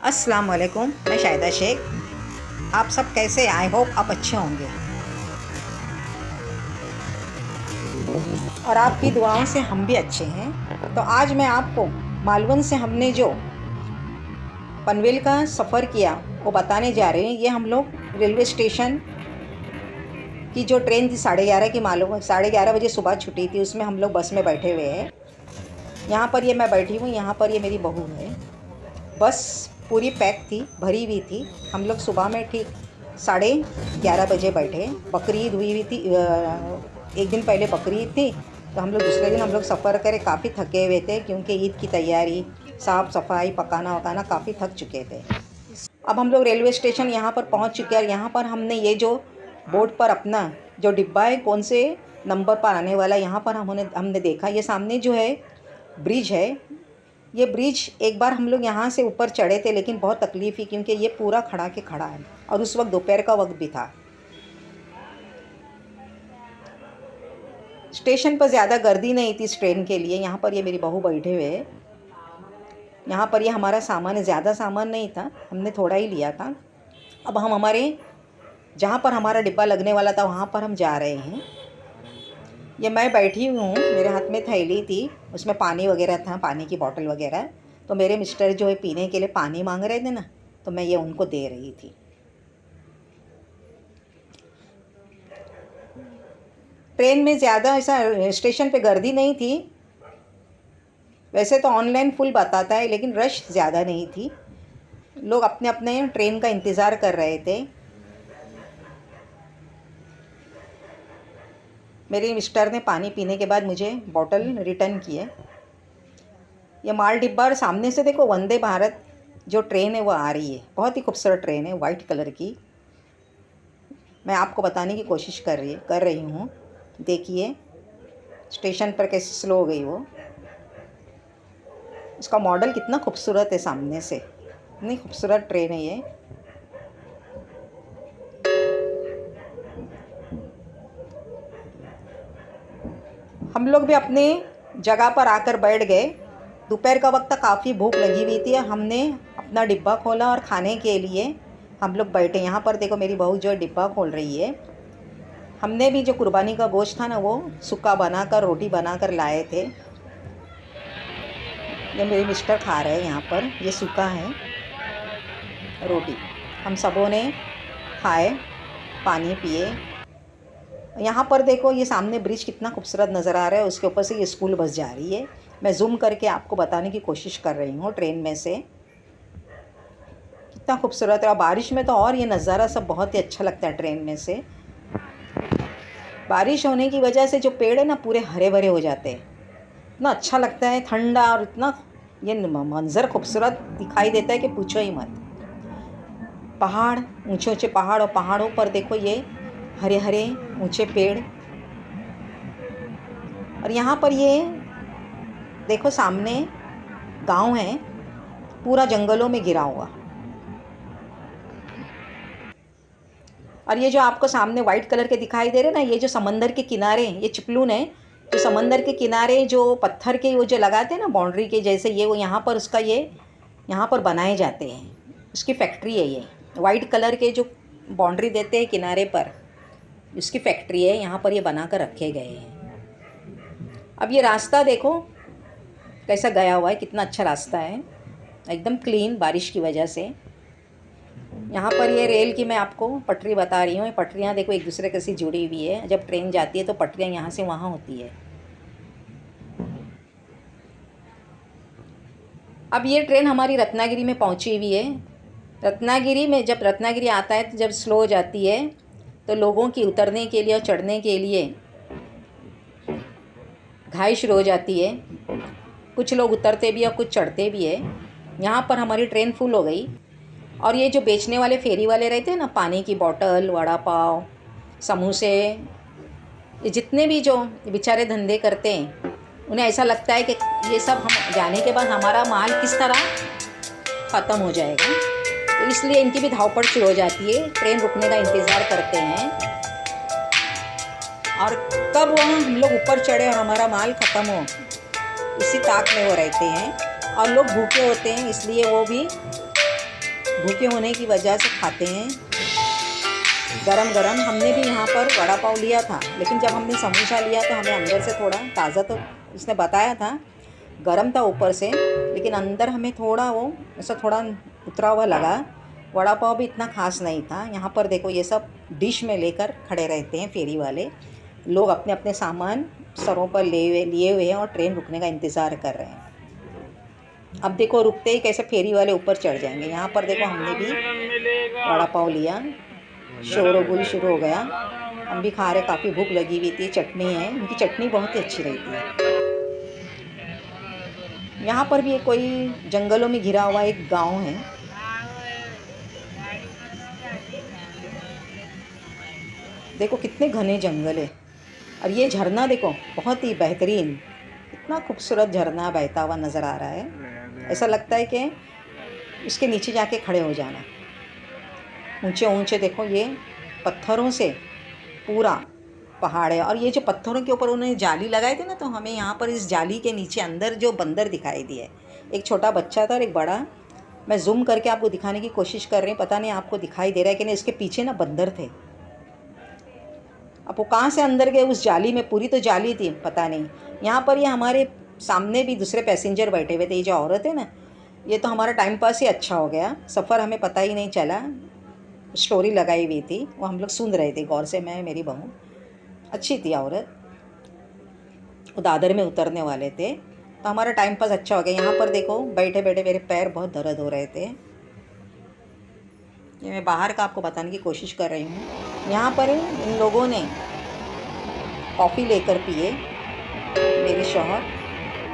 अस्सलाम वालेकुम, मैं शाहिदा शेख। आप सब कैसे? आई होप आप अच्छे होंगे और आपकी दुआओं से हम भी अच्छे हैं। तो आज मैं आपको मालवण से हमने जो पनवेल का सफ़र किया वो बताने जा रहे हैं। ये हम लोग रेलवे स्टेशन की जो ट्रेन थी 11:30 की, मालूम 11:30 बजे सुबह छुट्टी थी, उसमें हम लोग बस में बैठे हुए हैं। यहाँ पर ये मैं बैठी हूँ, यहाँ पर ये मेरी बहू है। बस पूरी पैक थी, भरी हुई थी। हम लोग सुबह में ठीक 11:30 बजे बैठे। बकरीद हुई थी, एक दिन पहले बकरीद थी, तो हम लोग दूसरे दिन हम लोग सफ़र करें। काफ़ी थके हुए थे क्योंकि ईद की तैयारी, साफ़ सफाई, पकाना वकाना, काफ़ी थक चुके थे। अब हम लोग रेलवे स्टेशन यहाँ पर पहुँच चुके हैं और यहाँ पर हमने ये जो बोर्ड पर अपना जो डिब्बा है कौन से नंबर पर आने वाला है, यहाँ पर हमने देखा। ये सामने जो है ब्रिज है। ये ब्रिज एक बार हम लोग यहाँ से ऊपर चढ़े थे, लेकिन बहुत तकलीफ़ हुई क्योंकि ये पूरा खड़ा के खड़ा है और उस वक्त दोपहर का वक्त भी था। स्टेशन पर ज़्यादा गर्दी नहीं थी इस ट्रेन के लिए। यहाँ पर ये मेरी बहू बैठे हुए हैं। यहाँ पर ये हमारा सामान है, ज़्यादा सामान नहीं था, हमने थोड़ा ही लिया था। अब हम हमारे जहाँ पर हमारा डिब्बा लगने वाला था वहाँ पर हम जा रहे हैं। ये मैं बैठी हूँ, मेरे हाथ में थैली थी, उसमें पानी वगैरह था, पानी की बोतल वगैरह। तो मेरे मिस्टर जो है पीने के लिए पानी मांग रहे थे ना, तो मैं ये उनको दे रही थी। ट्रेन में ज़्यादा ऐसा स्टेशन पे गर्दी नहीं थी। वैसे तो ऑनलाइन फुल बताता है, लेकिन रश ज़्यादा नहीं थी। लोग अपने अपने ट्रेन का इंतज़ार कर रहे थे। मेरे मिस्टर ने पानी पीने के बाद मुझे बोतल रिटर्न की है। ये माल डिब्बा, और सामने से देखो वंदे भारत जो ट्रेन है वो आ रही है। बहुत ही खूबसूरत ट्रेन है, वाइट कलर की। मैं आपको बताने की कोशिश कर रही हूँ। देखिए स्टेशन पर कैसे स्लो हो गई वो। इसका मॉडल कितना खूबसूरत है, सामने से इतनी खूबसूरत ट्रेन है ये। हम लोग भी अपने जगह पर आकर बैठ गए। दोपहर का वक्त काफ़ी भूख लगी हुई थी। हमने अपना डिब्बा खोला और खाने के लिए हम लोग बैठे। यहाँ पर देखो मेरी बहू जो डिब्बा खोल रही है। हमने भी जो कुर्बानी का गोश्त था ना, वो सूखा बनाकर, रोटी बनाकर लाए थे। ये मेरे मिस्टर खा रहे हैं यहाँ पर। ये सूखा है रोटी। हम सबों ने खाए, पानी पिए। यहाँ पर देखो ये सामने ब्रिज कितना खूबसूरत नज़र आ रहा है। उसके ऊपर से ये स्कूल बस जा रही है। मैं जूम करके आपको बताने की कोशिश कर रही हूँ ट्रेन में से। कितना खूबसूरत है। और बारिश में तो और ये नज़ारा सब बहुत ही अच्छा लगता है ट्रेन में से। बारिश होने की वजह से जो पेड़ है ना, पूरे हरे भरे हो जाते हैं। इतना अच्छा लगता है, ठंडा, और इतना ये मंज़र खूबसूरत दिखाई देता है कि पूछो ही मत। पहाड़, ऊंचे ऊंचे पहाड़, और पहाड़ों पर देखो ये हरे हरे ऊंचे पेड़। और यहाँ पर ये देखो सामने गांव है, पूरा जंगलों में घिरा हुआ। और ये जो आपको सामने वाइट कलर के दिखाई दे रहे ना, ये जो समंदर के किनारे, ये चिपलून है। जो समंदर के किनारे जो पत्थर के वो जो लगाते हैं ना बाउंड्री के जैसे, ये वो यहाँ पर उसका ये यहाँ पर बनाए जाते हैं। उसकी फैक्ट्री है ये। वाइट कलर के जो बाउंड्री देते हैं किनारे पर, उसकी फैक्ट्री है। यहाँ पर ये बना कर रखे गए हैं। अब ये रास्ता देखो कैसा गया हुआ है, कितना अच्छा रास्ता है, एकदम क्लीन, बारिश की वजह से। यहाँ पर ये रेल की मैं आपको पटरी बता रही हूँ। ये पटरियाँ देखो एक दूसरे के से जुड़ी हुई है। जब ट्रेन जाती है तो पटरियाँ यहाँ से वहाँ होती है। अब ये ट्रेन हमारी रत्नागिरी में पहुँची हुई है। रत्नागिरी में जब रत्नागिरी आता है तो जब स्लो हो जाती है तो लोगों की उतरने के लिए और चढ़ने के लिए घाई शुरू हो जाती है। कुछ लोग उतरते भी और कुछ चढ़ते भी है। यहाँ पर हमारी ट्रेन फुल हो गई। और ये जो बेचने वाले फेरी वाले रहते हैं ना, पानी की बोतल, वड़ा पाव, समोसे, ये जितने भी जो बेचारे धंधे करते हैं, उन्हें ऐसा लगता है कि ये सब हम जाने के बाद हमारा माल किस तरह ख़त्म हो जाएगा। तो इसलिए इनकी भी धावपड़ शुरू हो जाती है। ट्रेन रुकने का इंतज़ार करते हैं और कब वह हम लोग ऊपर चढ़े और हमारा माल ख़त्म हो, इसी ताक में वो रहते हैं। और लोग भूखे होते हैं, इसलिए वो भी भूखे होने की वजह से खाते हैं गरम गरम। हमने भी यहाँ पर वड़ा पाव लिया था, लेकिन जब हमने समोसा लिया तो हमें अंदर से थोड़ा ताज़ा, तो उसने बताया था गरम था ऊपर से, लेकिन अंदर हमें थोड़ा वो ऐसा थोड़ा उतरा हुआ लगा। वड़ा पाव भी इतना खास नहीं था। यहाँ पर देखो ये सब डिश में लेकर खड़े रहते हैं फेरी वाले लोग, अपने अपने सामान सरों पर लिए हुए हैं और ट्रेन रुकने का इंतज़ार कर रहे हैं। अब देखो रुकते ही कैसे फेरी वाले ऊपर चढ़ जाएंगे। यहाँ पर देखो हमने भी वड़ा पाव लिया, शोरगुल शुरू हो गया। हम भी खा रहे, काफ़ी भूख लगी हुई थी। चटनी है, उनकी चटनी बहुत ही अच्छी रहती है। यहाँ पर भी एक कोई जंगलों में घिरा हुआ एक गांव है। देखो कितने घने जंगल है, और ये झरना देखो बहुत ही बेहतरीन, इतना खूबसूरत झरना बहता हुआ नज़र आ रहा है। ऐसा लगता है कि उसके नीचे जाके खड़े हो जाना। ऊंचे ऊंचे देखो ये पत्थरों से पूरा पहाड़ है, और ये जो पत्थरों के ऊपर उन्होंने जाली लगाई थी ना, तो हमें यहाँ पर इस जाली के नीचे अंदर जो बंदर दिखाई दिए। एक छोटा बच्चा था और एक बड़ा। मैं जूम करके आपको दिखाने की कोशिश कर रही हूँ, पता नहीं आपको दिखाई दे रहा है कि नहीं। इसके पीछे ना बंदर थे। अब वो कहाँ से अंदर गए उस जाली में, पूरी तो जाली थी, पता नहीं। यहाँ पर ये हमारे सामने भी दूसरे पैसेंजर बैठे हुए थे। ये जो औरत है ना, ये तो हमारा टाइम पास ही अच्छा हो गया। सफ़र हमें पता ही नहीं चला। स्टोरी लगाई हुई थी, वो हम लोग सुन रहे थे गौर से, मैं मेरी बहू। अच्छी थी औरत। वो दादर में उतरने वाले थे, तो हमारा टाइम पास अच्छा हो गया। यहाँ पर देखो बैठे बैठे मेरे पैर बहुत दर्द हो रहे थे। ये मैं बाहर का आपको बताने की कोशिश कर रही हूँ। यहाँ पर इन लोगों ने कॉफ़ी लेकर पिए, मेरे शौहर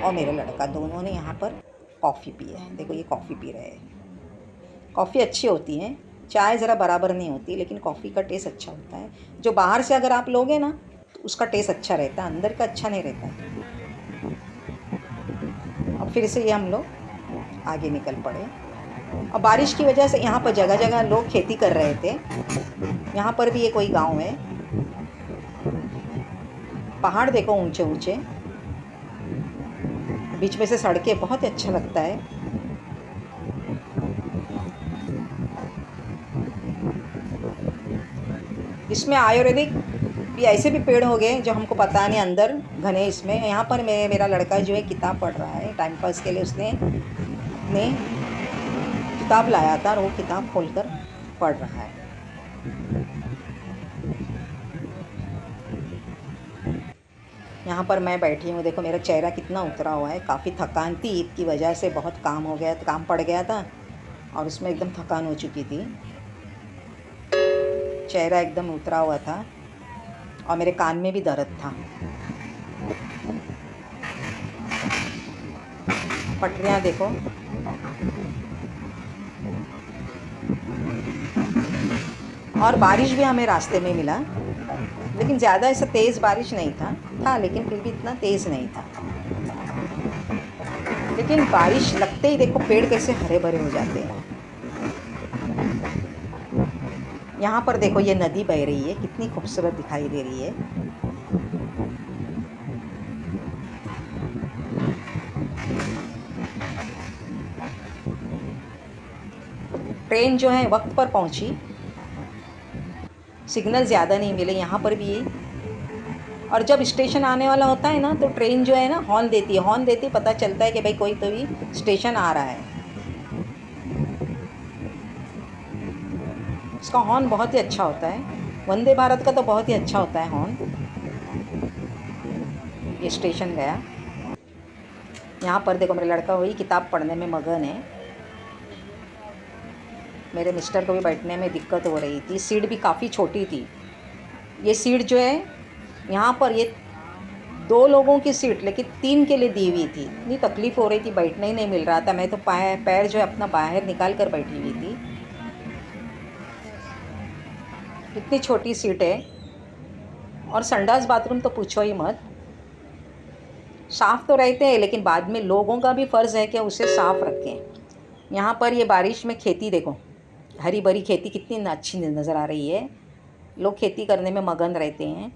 और मेरा लड़का दोनों ने यहाँ पर कॉफ़ी पी है। देखो ये कॉफ़ी पी रहे हैं। कॉफ़ी अच्छी होती है, चाय ज़रा बराबर नहीं होती, लेकिन कॉफ़ी का टेस्ट अच्छा होता है। जो बाहर से अगर आप लोगे ना तो उसका टेस्ट अच्छा रहता है, अंदर का अच्छा नहीं रहता है। अब फिर से ये हम लोग आगे निकल पड़े। और बारिश की वजह से यहाँ पर जगह जगह लोग खेती कर रहे थे। यहाँ पर भी ये कोई गांव है। पहाड़ देखो ऊंचे ऊंचे, बीच में से सड़कें, बहुत ही अच्छा लगता है। इसमें आयुर्वेदिक भी ऐसे भी पेड़ हो गए जो हमको पता नहीं, अंदर घने इसमें। यहाँ पर मेरा लड़का जो है किताब पढ़ रहा है टाइम पास के लिए। उसने किताब लाया था और वो किताब खोलकर पढ़ रहा है। यहाँ पर मैं बैठी हूँ, देखो मेरा चेहरा कितना उतरा हुआ है। काफ़ी थकान थी, ईद की वजह से बहुत काम हो गया, काम पड़ गया था और उसमें एकदम थकान हो चुकी थी। चेहरा एकदम उतरा हुआ था और मेरे कान में भी दर्द था। पटरियाँ देखो, और बारिश भी हमें रास्ते में मिला, लेकिन ज़्यादा ऐसा तेज़ बारिश नहीं था, लेकिन फिर भी इतना तेज़ नहीं था। लेकिन बारिश लगते ही देखो पेड़ कैसे हरे भरे हो जाते हैं। यहाँ पर देखो ये नदी बह रही है, कितनी खूबसूरत दिखाई दे रही है। ट्रेन जो है वक्त पर पहुँची, सिग्नल ज़्यादा नहीं मिले यहाँ पर भी। और जब स्टेशन आने वाला होता है ना, तो ट्रेन जो है ना हॉर्न देती पता चलता है कि भाई कोई तो भी स्टेशन आ रहा है। उसका हॉर्न बहुत ही अच्छा होता है। वंदे भारत का तो बहुत ही अच्छा होता है हॉर्न। ये स्टेशन गया। यहाँ पर देखो मेरा लड़का वही किताब पढ़ने में मगन है। मेरे मिस्टर को भी बैठने में दिक्कत हो रही थी, सीट भी काफ़ी छोटी थी। ये सीट जो है यहाँ पर ये 2 लोगों की सीट, लेकिन 3 के लिए दी हुई थी। इतनी तकलीफ़ हो रही थी, बैठने ही नहीं मिल रहा था। मैं तो पैर जो है अपना बाहर निकाल कर बैठी हुई थी। इतनी छोटी सीट है, और संडास बाथरूम तो पूछो ही मत। साफ़ तो रहते हैं, लेकिन बाद में लोगों का भी फ़र्ज़ है कि उसे साफ़ रखें। यहाँ पर ये बारिश में खेती देखो, हरी भरी खेती कितनी अच्छी नज़र आ रही है। लोग खेती करने में मगन रहते हैं।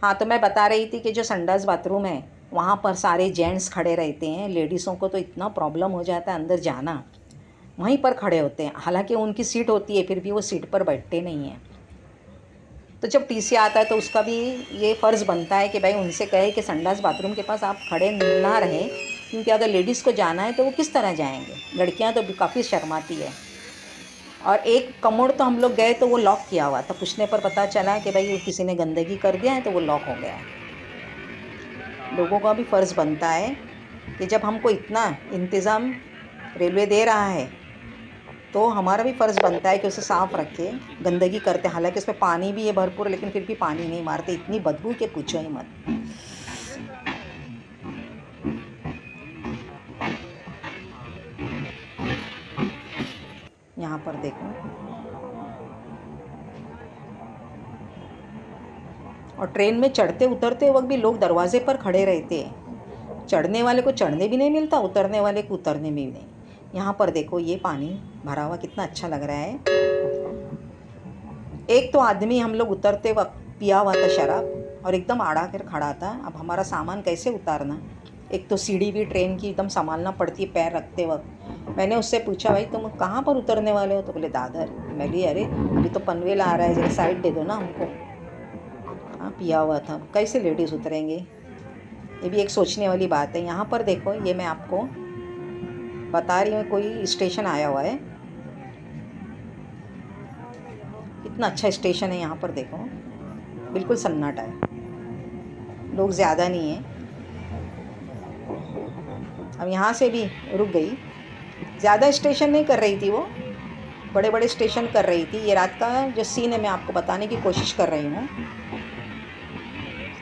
हाँ, तो मैं बता रही थी कि जो संडास बाथरूम है वहाँ पर सारे जेंट्स खड़े रहते हैं। लेडीज़ों को तो इतना प्रॉब्लम हो जाता है अंदर जाना। वहीं पर खड़े होते हैं, हालांकि उनकी सीट होती है फिर भी वो सीट पर बैठते नहीं हैं। तो जब टीसी आता है तो उसका भी ये फ़र्ज़ बनता है कि भाई उनसे कहे कि संडास बाथरूम के पास आप खड़े ना रहें, क्योंकि अगर लेडीज़ को जाना है तो वो किस तरह जाएंगे। लड़कियां तो काफ़ी शर्माती है। और एक कमोड तो हम लोग गए तो वो लॉक किया हुआ था, पूछने पर पता चला कि भाई किसी ने गंदगी कर दिया है तो वो लॉक हो गया है। लोगों का भी फ़र्ज़ बनता है कि जब हमको इतना इंतज़ाम रेलवे दे रहा है तो हमारा भी फ़र्ज़ बनता है कि उसे साफ़ रखे। गंदगी करते, हालांकि इसमें पानी भी है भरपूर, लेकिन फिर भी पानी नहीं मारते, इतनी बदबू के पूछो ही मत। यहाँ पर देखो, और ट्रेन में चढ़ते उतरते वक्त भी लोग दरवाजे पर खड़े रहते हैं। चढ़ने वाले को चढ़ने भी नहीं मिलता, उतरने वाले को उतरने में भी नहीं। यहाँ पर देखो ये पानी भरा हुआ कितना अच्छा लग रहा है। एक तो आदमी हम लोग उतरते वक्त पिया हुआ था शराब और एकदम आड़ा कर खड़ा था। अब हमारा सामान कैसे उतारना, एक तो सीढ़ी भी ट्रेन की एकदम संभालना पड़ती है पैर रखते वक्त। मैंने उससे पूछा भाई तुम कहाँ पर उतरने वाले हो, तो बोले दादर। मैं बोली अरे अभी तो पनवेल आ रहा है, जरा साइड दे दो ना हमको। हाँ पिया हुआ था, कैसे लेडीज़ उतरेंगे, ये भी एक सोचने वाली बात है। यहाँ पर देखो ये मैं आपको बता रही हूँ, कोई स्टेशन आया हुआ है, इतना अच्छा स्टेशन है। यहाँ पर देखो बिल्कुल सन्नाटा है, लोग ज़्यादा नहीं हैं। अब यहाँ से भी रुक गई, ज़्यादा स्टेशन नहीं कर रही थी वो, बड़े बड़े स्टेशन कर रही थी। ये रात का जो सीन है मैं आपको बताने की कोशिश कर रही हूँ।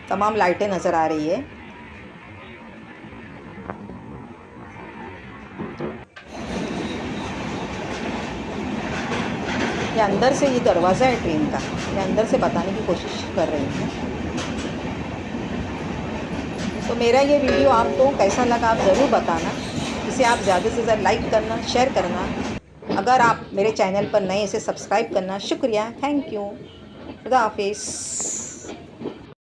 तमाम लाइटें नज़र आ रही है। ये अंदर से ये दरवाज़ा है ट्रेन का, मैं अंदर से बताने की कोशिश कर रही हूँ। तो मेरा ये वीडियो आपको कैसा लगा आप ज़रूर बताना। इसे आप ज़्यादा से ज़्यादा लाइक करना, शेयर करना। अगर आप मेरे चैनल पर नए, इसे सब्सक्राइब करना। शुक्रिया, थैंक यू, खुदा हाफिज़।